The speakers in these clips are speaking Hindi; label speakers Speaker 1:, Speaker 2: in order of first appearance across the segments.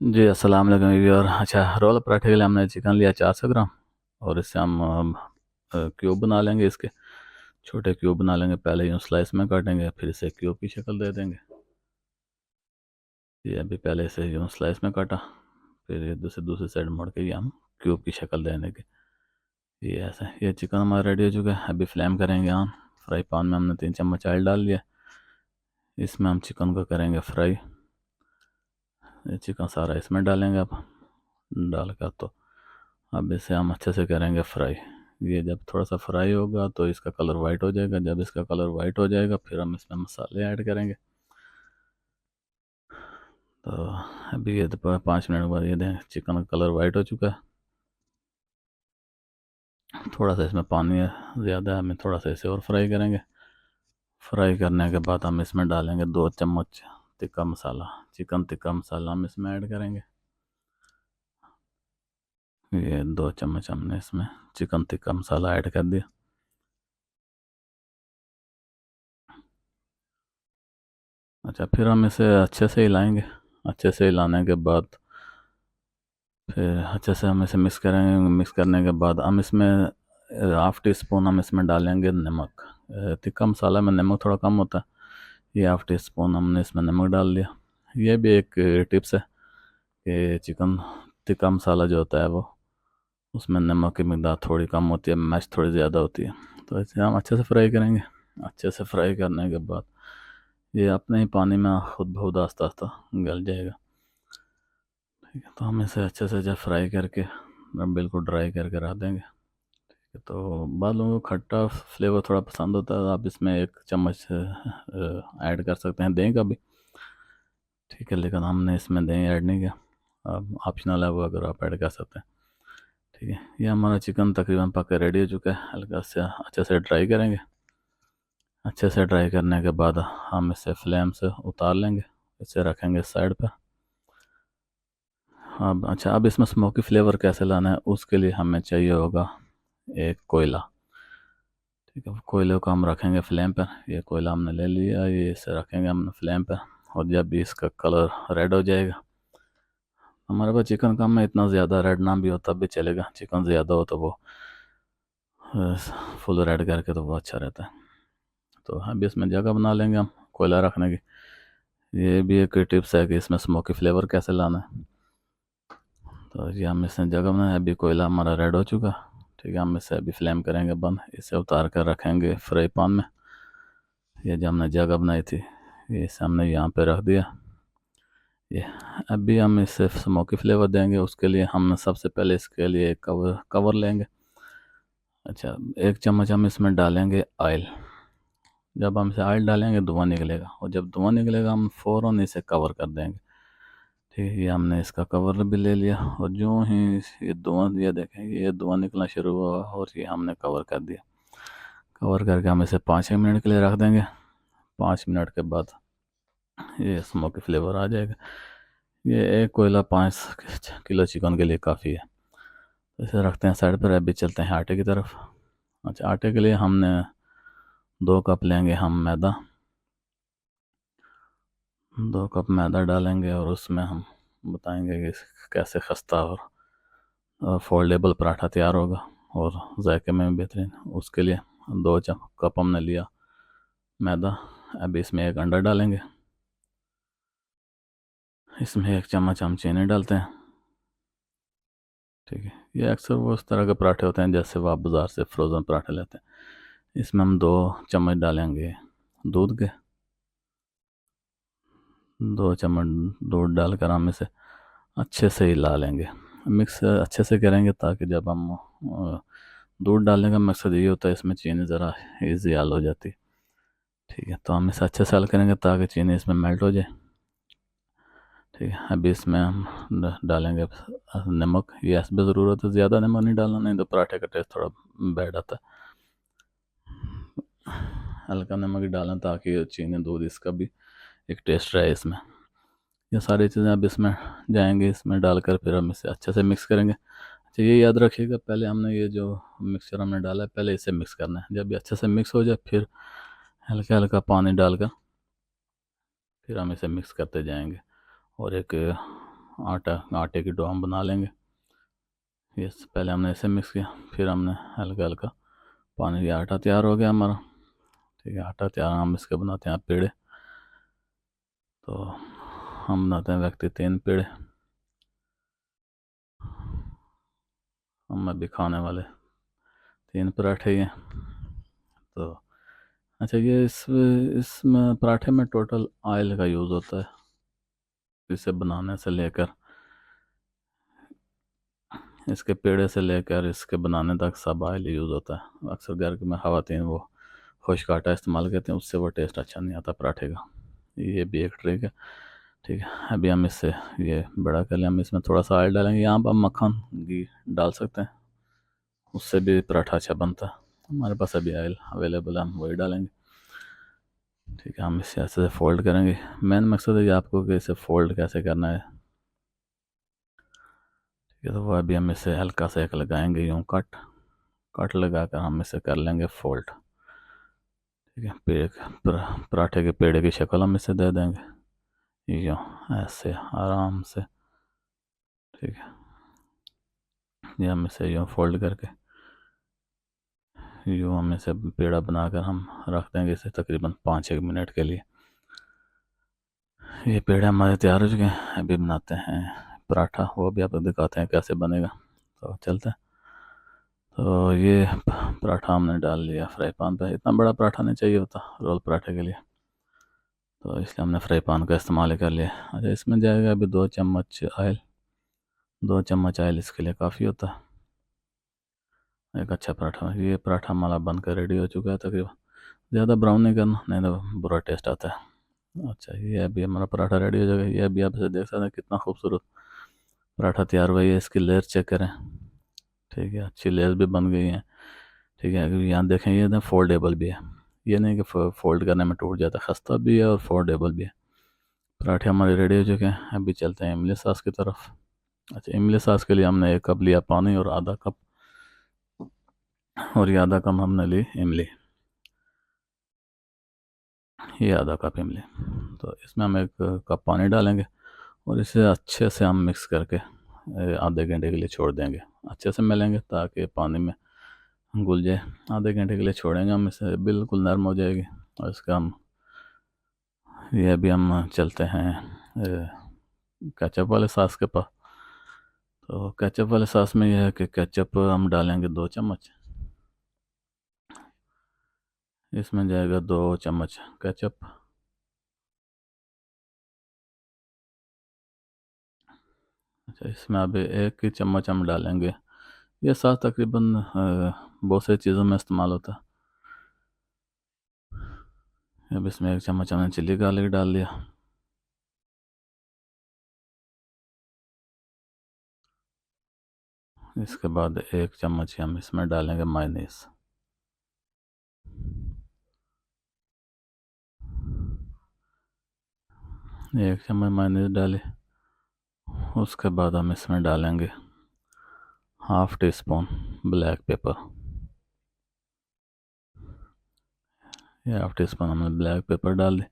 Speaker 1: जी, अस्सलाम वालेकुम व्यूअर। अच्छा, रोल पराठे के लिए हमने चिकन लिया 400 ग्राम और इससे हम क्यूब बना लेंगे। इसके छोटे क्यूब बना लेंगे। पहले यूँ स्लाइस में काटेंगे, फिर इसे क्यूब की शक्ल दे देंगे। ये अभी पहले इसे यूँ स्लाइस में काटा, फिर ये दूसरी दूसरी साइड मोड़ के ये हम क्यूब की शक्ल दे देंगे। ये ऐसा, ये चिकन हमारा रेडी हो चुका है। अभी फ्लेम करेंगे ऑन। फ्राई पैन में हमने 3 चम्मच ऑयल डाल लिया। इसमें हम चिकन को करेंगे फ्राई। ये चिकन सारा इसमें डालेंगे। अब डाल कर तो अब इसे हम अच्छे से करेंगे फ्राई। ये जब थोड़ा सा फ्राई होगा तो इसका कलर वाइट हो जाएगा। जब इसका कलर वाइट हो जाएगा फिर हम इसमें मसाले ऐड करेंगे। तो अभी ये तो 5 मिनट बाद ये दें चिकन का कलर वाइट हो चुका है। थोड़ा सा इसमें पानी ज़्यादा है, हमें थोड़ा सा इसे और फ्राई करेंगे। फ्राई करने के बाद हम इसमें डालेंगे 2 चम्मच टिक्का मसाला। चिकन टिक्का मसाला हम इसमें ऐड करेंगे। ये 2 चम्मच हमने इसमें चिकन टिक्का मसाला ऐड कर दिया। अच्छा, फिर हम इसे अच्छे से हिलाएंगे। अच्छे से हिलाने के बाद फिर अच्छे से हम इसे मिक्स करेंगे। मिक्स करने के बाद हम इसमें हाफ़ टी स्पून हम इसमें डालेंगे नमक। टिक्का मसाला में नमक थोड़ा कम होता है। ये हाफ़ टी स्पून हमने इसमें नमक डाल दिया। ये भी एक टिप्स है कि चिकन टिक्का मसाला जो होता है वो उसमें नमक की मिकदार थोड़ी कम होती है, मिर्च थोड़ी ज़्यादा होती है। तो इसे हम अच्छे से फ्राई करेंगे। अच्छे से फ्राई करने के बाद ये अपने ही पानी में खुद ब खुद आस्ता आस्ता गल जाएगा। ठीक है, तो हम इसे अच्छे से जब फ्राई करके बिल्कुल ड्राई करके रख देंगे। ठीक है, तो बाद लोगों को खट्टा फ्लेवर थोड़ा पसंद होता है, आप इसमें 1 चम्मच ऐड कर सकते हैं दही का भी। ठीक है, लेकिन हमने इसमें दही ऐड नहीं किया। अब ऑप्शनल है वो, अगर आप ऐड कर सकते हैं। ठीक है, ये हमारा चिकन तकरीबन पक के रेडी हो चुका है। हल्का से अच्छे से ड्राई करेंगे। अच्छे से ड्राई करने के बाद हम इसे फ्लेम से उतार लेंगे। इसे रखेंगे साइड पर। अब अच्छा, अब इसमें स्मोकी फ्लेवर कैसे लाना है उसके लिए हमें चाहिए होगा एक कोयला। ठीक है, कोयले को हम रखेंगे फ्लेम पर। ये कोयला हमने ले लिया, ये इसे रखेंगे हम फ्लेम पर। और जब भी इसका कलर रेड हो जाएगा, हमारे पास चिकन कम है, इतना ज़्यादा रेड ना भी हो तब भी चलेगा। चिकन ज़्यादा हो तो वो फुल रेड करके तो वो अच्छा रहता है। तो अभी इसमें जगह बना लेंगे हम कोयला रखने की। ये भी एक टिप्स है कि इसमें स्मोकी फ्लेवर कैसे लाना है। तो ये हम इसमें जगह बनाए। अभी कोयला हमारा रेड हो चुका। ठीक है, हम इसे अभी फ्लेम करेंगे बंद। इसे उतार कर रखेंगे फ्राई पैन में। ये जो हमने जगह बनाई थी ये इसे हमने यहाँ पे रख दिया। ये अभी हम इसे स्मोकी फ्लेवर देंगे। उसके लिए हम सबसे पहले इसके लिए एक कवर कवर लेंगे। अच्छा, 1 चम्मच हम इसमें डालेंगे ऑयल। जब हम इसे ऑयल डालेंगे धुआं निकलेगा, और जब धुआं निकलेगा हम फ़ौरन इसे कवर कर देंगे। ठीक है, ये हमने इसका कवर भी ले लिया। और जो ही ये धुआं दिया, देखेंगे ये धुआं निकलना शुरू हुआ और ये हमने कवर कर दिया। कवर करके हम इसे 5 मिनट के लिए रख देंगे। 5 मिनट के बाद ये स्मोकी फ्लेवर आ जाएगा। ये एक कोयला 5 किलो चिकन के लिए काफ़ी है। तो इसे रखते हैं साइड पर। अभी चलते हैं आटे की तरफ। अच्छा, आटे के लिए हमने 2 कप लेंगे हम मैदा। 2 कप मैदा डालेंगे और उसमें हम बताएंगे कि कैसे खस्ता और फोल्डेबल पराठा तैयार होगा और जायके में भी बेहतरीन। उसके लिए 2 कप हमने लिया मैदा। अभी इसमें एक अंडा डालेंगे। इसमें 1 चम्मच हम चीनी डालते हैं। ठीक है, ये अक्सर वो उस तरह के पराठे होते हैं जैसे वो आप बाज़ार से फ्रोज़न पराठे लेते हैं। इसमें हम 2 चम्मच डालेंगे दूध के। 2 चम्मच दूध डालकर हम इसे अच्छे से हिला लेंगे। मिक्स अच्छे से करेंगे ताकि जब हम दूध डालने का मकसद ये होता है इसमें चीनी ज़रा ईज़ी हल हो जाती। ठीक है, तो हम इसे अच्छे से हल करेंगे ताकि चीनी इसमें मेल्ट हो जाए। ठीक है, अभी इसमें हम डालेंगे नमक। ये इसमें ज़रूरत है, ज़्यादा नमक नहीं डालना, नहीं तो पराठे का टेस्ट थोड़ा बैड आता है। हल्का नमक ही डालें ताकि चीनी दूध इसका भी एक टेस्ट रहे इसमें। ये सारी चीज़ें अब इसमें जाएंगे। इसमें डालकर फिर हम इसे अच्छे से मिक्स करेंगे। अच्छा, ये याद रखिएगा पहले हमने ये जो मिक्सचर हमने डाला है पहले इसे मिक्स करना है। जब ये अच्छे से मिक्स हो जाए फिर हल्का हल्का पानी डालकर फिर हम इसे मिक्स करते जाएंगे। और एक आटे की डो हम बना लेंगे। ये पहले हमने इसे मिक्स किया, फिर हमने हल्का हल्का पानी दिया, आटा तैयार हो गया हमारा। ठीक है, आटा तैयार, हम इसके बनाते हैं पेड़े। तो हम बनाते हैं व्यक्ति 3 पेड़े, हम अभी खाने वाले 3 पराठे ही हैं। तो अच्छा, ये इसमें पराठे में टोटल ऑयल का यूज़ होता है, इसे बनाने से लेकर, इसके पेड़े से लेकर इसके बनाने तक सब ऑयल यूज़ होता है। अक्सर घर में ख़वातीन वो खुश्क आटा इस्तेमाल करते हैं, उससे वो टेस्ट अच्छा नहीं आता पराठे का। ये भी एक ट्रिक है। ठीक है, अभी हम इससे ये बड़ा कर लें, हम इसमें थोड़ा सा ऑयल डालेंगे, यहाँ पर हम मक्खन घी डाल सकते हैं, उससे भी पराठा अच्छा बनता है। हमारे पास अभी ऑयल अवेलेबल है, हम वही डालेंगे। ठीक है, हम इसे ऐसे से फोल्ड करेंगे। मेन मकसद है ये आपको कि इसे फोल्ड कैसे करना है। ठीक है, तो वो अभी हम इसे हल्का सा एक लगाएंगे, यूँ कट लगा कर हम इसे कर लेंगे फोल्ड। ठीक है, पराठे के पेड़े की शक्ल हम इसे दे देंगे, यूँ ऐसे आराम से। ठीक है, ये हम इसे यूँ फोल्ड करके यूँ हम इसे पेड़ा बनाकर हम रख देंगे इसे तकरीबन 5-1 मिनट के लिए। ये पेड़े हमारे तैयार हो चुके हैं, अभी बनाते हैं पराठा, वो भी आपको दिखाते हैं कैसे बनेगा। तो चलते हैं। तो ये पराठा हमने डाल लिया फ्राई पैन पे। इतना बड़ा पराठा नहीं चाहिए होता रोल पराठे के लिए, तो इसलिए हमने फ्राई पैन का इस्तेमाल कर लिया। अच्छा, इसमें जाएगा अभी 2 चम्मच ऑयल। 2 चम्मच ऑयल इसके लिए काफ़ी होता है। एक अच्छा पराठा, ये पराठा हमारा बनकर रेडी हो चुका है तकरीबन। ज़्यादा ब्राउन नहीं करना, नहीं तो बुरा टेस्ट आता है। अच्छा, ये अभी हमारा पराठा रेडी हो जाएगा। ये अभी आप इसे देख सकते हैं कितना खूबसूरत पराठा तैयार हुआ है। इसकी लेयर चेक करें। ठीक है, अच्छी लेयर भी बन गई हैं। ठीक है, अगर यहाँ देखें, ये ना फोल्डेबल भी है, ये नहीं कि फोल्ड करने में टूट जाता, खस्ता भी है और फोल्डेबल भी है। पराठे हमारे रेडी हो चुके हैं, अभी चलते हैं इमली सॉस की तरफ। अच्छा, इमली सॉस के लिए हमने 1 कप लिया पानी और आधा कप, और ये आधा कप हमने ली इमली, ये आधा कप इमली। तो इसमें हम 1 कप पानी डालेंगे और इसे अच्छे से हम मिक्स करके आधे घंटे के लिए छोड़ देंगे। अच्छे से मिलेंगे ताकि पानी में घुल जाए। आधे घंटे के लिए छोड़ेंगे हम इसे, बिल्कुल नरम हो जाएगी। और इसका हम ये अभी हम चलते हैं केचप वाले सॉस के पास। तो केचप वाले सॉस में यह है कि केचप हम डालेंगे 2 चम्मच, इसमें जाएगा 2 चम्मच केचप। अच्छा, इसमें अभी 1 ही चम्मच हम डालेंगे। यह सॉस तकरीबन बहुत से चीज़ों में इस्तेमाल होता है। अब इसमें 1 चम्मच हमने चिल्ली गार्लिक डाल दिया। इसके बाद 1 चम्मच हम इसमें डालेंगे मायोनीज़। 1 चम्मच मायोनीज़ डाली। उसके बाद हम इसमें डालेंगे ½ टी स्पून ब्लैक पेपर। ये ½ टी स्पून हमने ब्लैक पेपर डाल दी।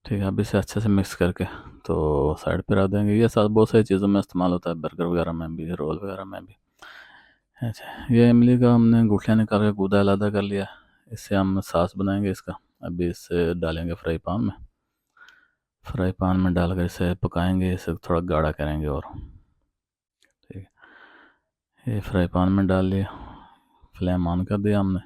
Speaker 1: ठीक है, अब इसे अच्छे से मिक्स करके तो साइड पर रख देंगे। ये साथ बहुत सारी चीज़ों में इस्तेमाल होता है, बर्गर वगैरह में भी, रोल वगैरह में भी। अच्छा, ये इमली का हमने गुठलियाँ निकाल के गूदा अलग कर लिया, इससे हम सॉस बनाएंगे इसका। अभी इसे डालेंगे फ्राई पैन में, फ्राई पैन में डालकर इसे पकाएंगे, इसे थोड़ा गाढ़ा करेंगे। और ठीक है, ये फ्राई पैन में डाल लिया, फ्लेम ऑन कर दिया हमने।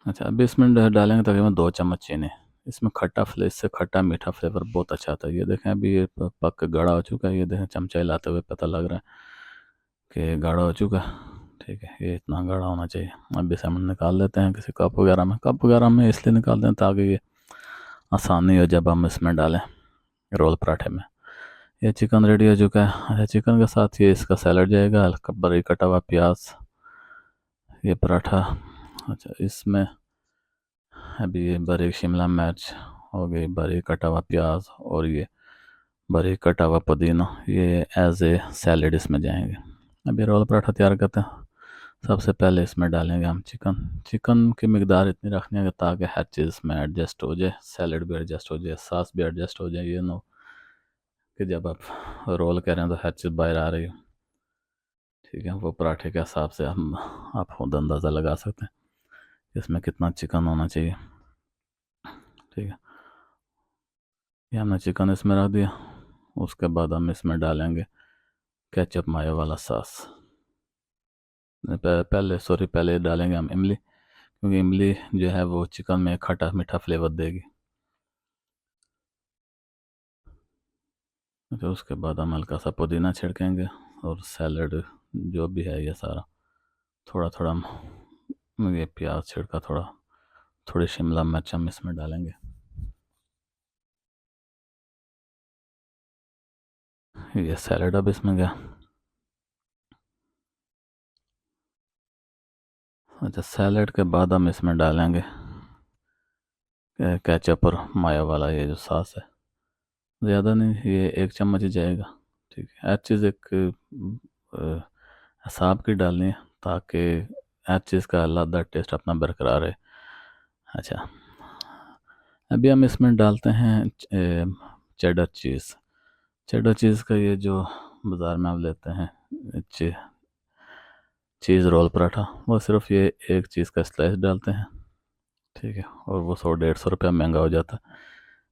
Speaker 1: अच्छा, अभी इसमें डालेंगे तकरीबन 2 चम्मच चीनी। इसमें इससे खट्टा मीठा फ्लेवर बहुत अच्छा आता है। ये देखें, अभी ये पक के गाढ़ा हो चुका है। ये देखें, चमचा हिलाते हुए पता लग रहा है कि गाढ़ा हो चुका है। ठीक है, ये इतना गाढ़ा होना चाहिए। अब इसे हम निकाल लेते हैं किसी कप वगैरह में। कप वगैरह में इसलिए निकाल दें ताकि ये आसानी हो जब हम इसमें डालें रोल पराठे में। ये चिकन रेडी हो चुका है। अच्छा, चिकन के साथ ये इसका सैलड जाएगा, हल्का बारीक कटा हुआ प्याज, ये पराठा। अच्छा, इसमें अभी ये बारीक शिमला मिर्च हो गई, बारीक कटा हुआ प्याज, और ये बारीक कटा हुआ पुदीना, ये एज ए सैलड इसमें जाएंगे। अभी रोल पराठा तैयार करते हैं। सबसे पहले इसमें डालेंगे हम चिकन। चिकन की मकदार इतनी रखनी है कि ताकि हर चीज़ इसमें एडजस्ट हो जाए, सैलड भी एडजस्ट हो जाए, सॉस भी एडजस्ट हो जाए। ये नो कि जब आप रोल करें तो हर चीज़ बाहर आ रही हो। ठीक है, वो पराठे के हिसाब से हम आप खुद अंदाज़ा लगा सकते हैं कि इसमें कितना चिकन होना चाहिए। ठीक है, ये हमने चिकन इसमें रख दिया। उसके बाद हम इसमें डालेंगे केचप मायो वाला सॉस। पहले डालेंगे हम इमली, क्योंकि इमली जो है वो चिकन में खट्टा मीठा फ्लेवर देगी। तो उसके बाद हम हल्का सा पुदीना छिड़केंगे और सैलड जो भी है ये सारा थोड़ा थोड़ा ये प्याज छिड़का, थोड़ी शिमला मिर्च हम इसमें डालेंगे। ये सैलड अब इसमें गया। अच्छा, सैलड के बाद हम इसमें डालेंगे केचप और माया वाला ये जो सॉस है। ज़्यादा नहीं, ये 1 चम्मच ही जाएगा। ठीक है, हर चीज़ एक हिसाब की डालनी है ताकि हर चीज़ का अलग टेस्ट अपना बरकरार रहे। अच्छा, अभी हम इसमें डालते हैं चेडर चीज़। चेडर चीज़ का ये जो बाज़ार में आप लेते हैं चीज़ रोल पराठा, वो सिर्फ ये एक चीज़ का स्लाइस डालते हैं। ठीक है, और वो 100-150 रुपया महंगा हो जाता है।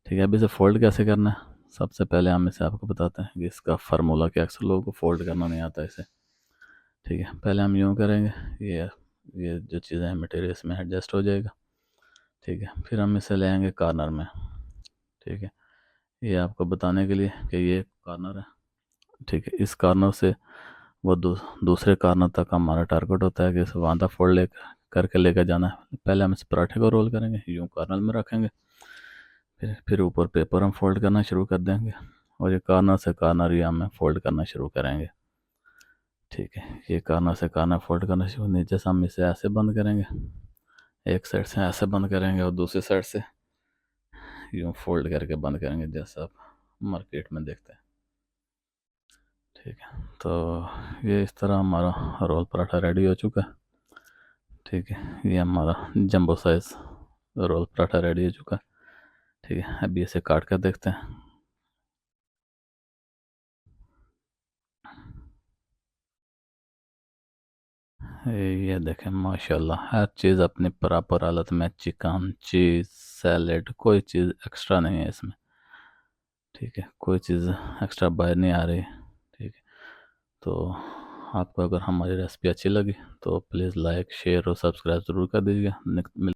Speaker 1: ठीक है, अब इसे फ़ोल्ड कैसे करना है, सबसे पहले हम इसे आपको बताते हैं कि इसका फार्मूला क्या। अक्सर लोगों को फ़ोल्ड करना नहीं आता इसे। ठीक है, पहले हम यूँ करेंगे, ये जो चीज़ें हैं मटेरियल इसमें एडजस्ट हो जाएगा। ठीक है, फिर हम इसे ले आएंगे कॉर्नर में। ठीक है, ये आपको बताने के लिए कि ये कॉर्नर है। ठीक है, इस कॉर्नर से वो दूसरे कॉर्नर तक हमारा टारगेट होता है कि इसे वहाँ तक फोल्ड ले करके लेकर जाना है। पहले हम इस पराठे को रोल करेंगे, यूँ कॉर्नर में रखेंगे, फिर ऊपर पेपर हम फोल्ड करना शुरू कर देंगे और ये कॉर्नर से कॉर्नर ही हमें फोल्ड करना शुरू करेंगे। ठीक है, ये कॉर्नर से कॉर्नर फोल्ड करना शुरू, नीचे से हम इसे ऐसे बंद करेंगे, एक साइड से ऐसे बंद करेंगे और दूसरी साइड से यूँ फोल्ड करके बंद करेंगे, जैसा आप मार्केट में देखते हैं। ठीक है, तो ये इस तरह हमारा रोल पराठा रेडी हो चुका है। ठीक है, ये हमारा jumbo size roll paratha ready हो चुका है। ठीक है, अभी इसे काट कर देखते हैं। ये देखें, माशाल्लाह हर चीज़ अपनी प्रॉपर हालत में, चिकन, चीज़, सैलेड, कोई चीज़ एक्स्ट्रा नहीं है इसमें। ठीक है, कोई चीज़ एक्स्ट्रा बाहर नहीं आ रही। ठीक है, तो आपको अगर हमारी रेसिपी अच्छी लगी तो प्लीज़ लाइक, शेयर और सब्सक्राइब ज़रूर कर दीजिएगा।